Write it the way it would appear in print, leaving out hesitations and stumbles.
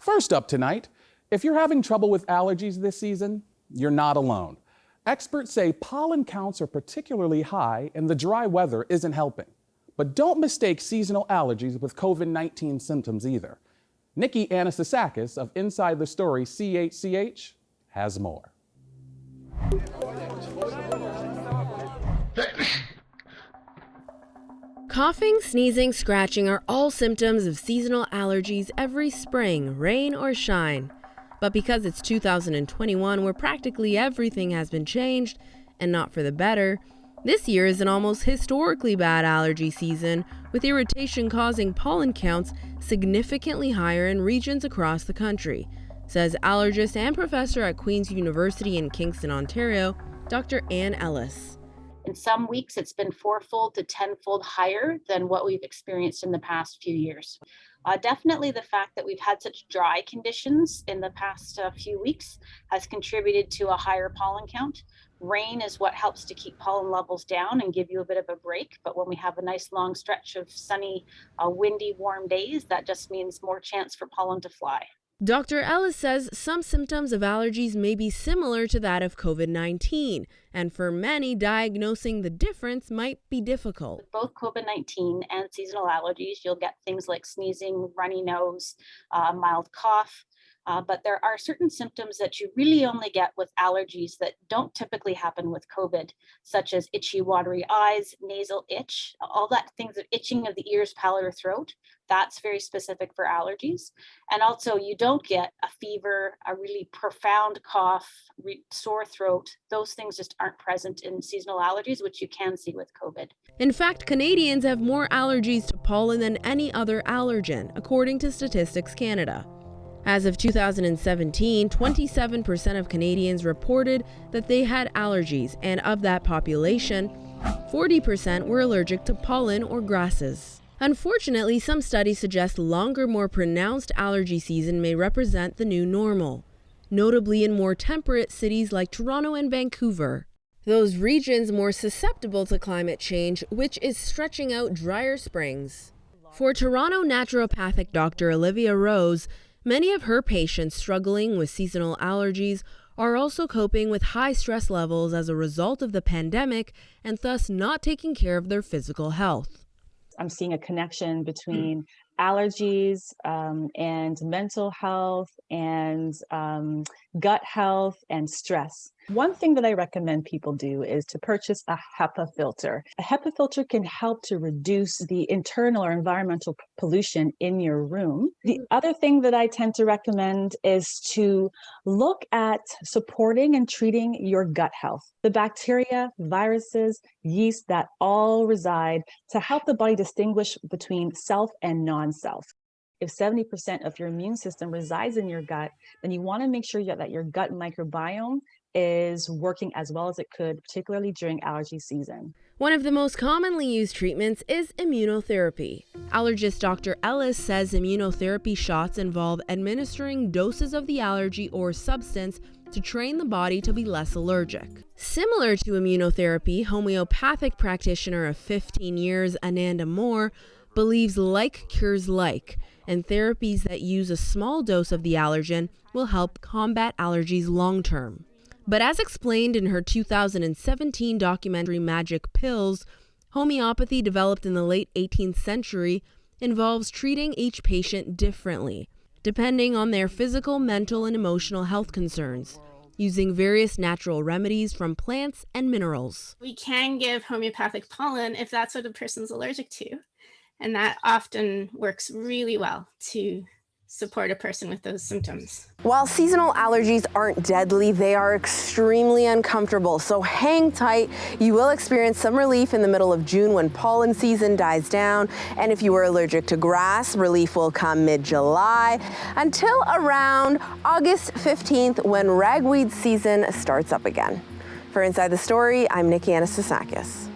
First up tonight, if you're having trouble with allergies this season, you're not alone. Experts say pollen counts are particularly high and the dry weather isn't helping. But don't mistake seasonal allergies with COVID-19 symptoms either. Nikki Anastasakis of Inside the Story CHCH has more. Coughing, sneezing, scratching are all symptoms of seasonal allergies every spring, rain or shine. But because it's 2021, where practically everything has been changed, and not for the better, this year is an almost historically bad allergy season, with irritation causing pollen counts significantly higher in regions across the country, says allergist and professor at Queen's University in Kingston, Ontario, Dr. Anne Ellis. In some weeks, it's been 4-fold to 10-fold higher than what we've experienced in the past few years. Definitely the fact that we've had such dry conditions in the past few weeks has contributed to a higher pollen count. Rain is what helps to keep pollen levels down and give you a bit of a break. But when we have a nice long stretch of sunny, windy, warm days, that just means more chance for pollen to fly. Dr. Ellis says some symptoms of allergies may be similar to that of COVID-19, and for many, diagnosing the difference might be difficult. With both COVID-19 and seasonal allergies, you'll get things like sneezing, runny nose, mild cough. But there are certain symptoms that you really only get with allergies that don't typically happen with COVID, such as itchy, watery eyes, nasal itch, all that things of itching of the ears, palate, or throat. That's very specific for allergies. And also you don't get a fever, a really profound cough, sore throat. Those things just aren't present in seasonal allergies, which you can see with COVID. In fact, Canadians have more allergies to pollen than any other allergen, according to Statistics Canada. As of 2017, 27% of Canadians reported that they had allergies, and of that population, 40% were allergic to pollen or grasses. Unfortunately, some studies suggest longer, more pronounced allergy season may represent the new normal, notably in more temperate cities like Toronto and Vancouver. Those regions more susceptible to climate change, which is stretching out drier springs. For Toronto naturopathic Dr. Olivia Rose, many of her patients struggling with seasonal allergies are also coping with high stress levels as a result of the pandemic and thus not taking care of their physical health. I'm seeing a connection between allergies and mental health and gut health and stress. One thing that I recommend people do is to purchase a HEPA filter. A HEPA filter can help to reduce the internal or environmental pollution in your room. The other thing that I tend to recommend is to look at supporting and treating your gut health. The bacteria, viruses, yeast that all reside to help the body distinguish between self and non-self. If 70% of your immune system resides in your gut, then you want to make sure that your gut microbiome is working as well as it could, particularly during allergy season. One of the most commonly used treatments is immunotherapy. Allergist Dr. Ellis says immunotherapy shots involve administering doses of the allergy or substance to train the body to be less allergic. Similar to immunotherapy, homeopathic practitioner of 15 years, Ananda Moore, believes like cures like, and therapies that use a small dose of the allergen will help combat allergies long term. But as explained in her 2017 documentary Magic Pills, homeopathy developed in the late 18th century involves treating each patient differently, depending on their physical, mental, and emotional health concerns, using various natural remedies from plants and minerals. We can give homeopathic pollen if that's what a person's allergic to. And that often works really well to support a person with those symptoms. While seasonal allergies aren't deadly, they are extremely uncomfortable, so hang tight. You will experience some relief in the middle of June when pollen season dies down, and if you are allergic to grass, relief will come mid-July until around August 15th when ragweed season starts up again. For Inside the Story, I'm Nikki Anastasakis.